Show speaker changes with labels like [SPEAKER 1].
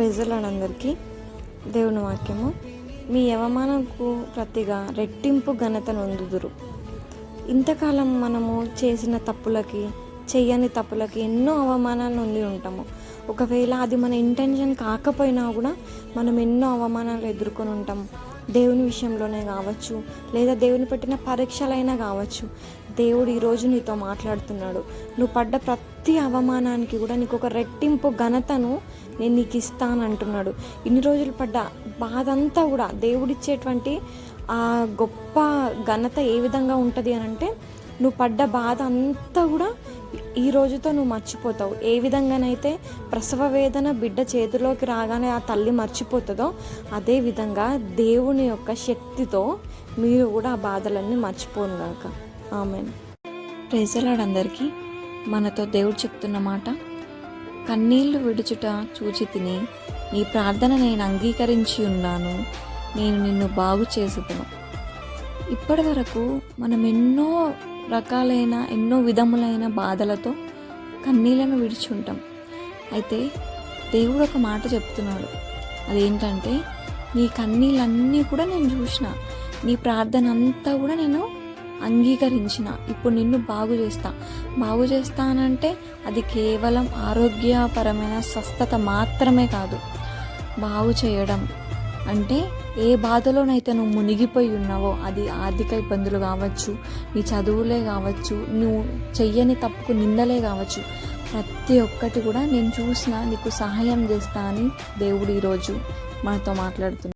[SPEAKER 1] Praise the lord అందరికీ. దేవుని వాక్యము, మీ అవమానంకు ప్రతిగా రెట్టింపు ఘనత నొందుదురు. ఇంతకాలం మనము చేసిన తప్పులకి, చెయ్యని తప్పులకి ఎన్నో అవమానాలు నొంది ఉంటాము. ఒకవేళ అది మన ఇంటెన్షన్ కాకపోయినా కూడా మనం ఎన్నో అవమానాలు ఎదుర్కొని ఉంటాము. దేవుని విషయంలోనే కావచ్చు, లేదా దేవుని పెట్టిన పరీక్షలైనా కావచ్చు. దేవుడు ఈరోజు నీతో మాట్లాడుతున్నాడు. నువ్వు పడ్డ ప్రతి అవమానానికి కూడా నీకు ఒక రెట్టింపు ఘనతను నేను నీకు ఇస్తాను అంటున్నాడు. ఇన్ని రోజులు పడ్డ బాధ అంతా కూడా దేవుడిచ్చేటువంటి ఆ గొప్ప ఘనత ఏ విధంగా ఉంటుంది అని అంటే, నువ్వు పడ్డ బాధ అంతా కూడా ఈ రోజుతో నువ్వు మర్చిపోతావు. ఏ విధంగానైతే ప్రసవ వేదన బిడ్డ చేతిలోకి రాగానే ఆ తల్లి మర్చిపోతుందో, అదేవిధంగా దేవుని యొక్క శక్తితో మీరు కూడా ఆ బాధలన్నీ మర్చిపోనుగాక. ఆమేన్. ప్రైజ్ ది లార్డ్ అందరికీ. మనతో దేవుడు చెప్తున్న మాట, కన్నీళ్లు విడుచుట చూచి తిని నీ ప్రార్థన నేను అంగీకరించి ఉన్నాను, నేను నిన్ను బాగు చేసేదను. ఇప్పటి వరకు మనం ఎన్నో రకాలైన ఎన్నో విధములైన బాధలతో కన్నీళ్లను విడిచుంటాం. అయితే దేవుడు ఒక మాట చెప్తున్నాడు. అదేంటంటే, నీ కన్నీళ్ళన్నీ కూడా నేను చూసిన, నీ ప్రార్థన అంతా కూడా నేను అంగీకరించిన, ఇప్పుడు నిన్ను బాగు చేస్తానంటే అది కేవలం ఆరోగ్యపరమైన స్వస్థత మాత్రమే కాదు. బాగు చేయడం అంటే ఏ బాధలోనైతే నువ్వు మునిగిపోయి ఉన్నావో, అది ఆర్థిక ఇబ్బందులు కావచ్చు, నీ చదువులే కావచ్చు, నువ్వు చెయ్యని తప్పుకు నిందలే కావచ్చు, ప్రతి ఒక్కటి కూడా నేను చూసిన నీకు సహాయం చేస్తా అని దేవుడు ఈరోజు మనతో మాట్లాడుతున్నాడు.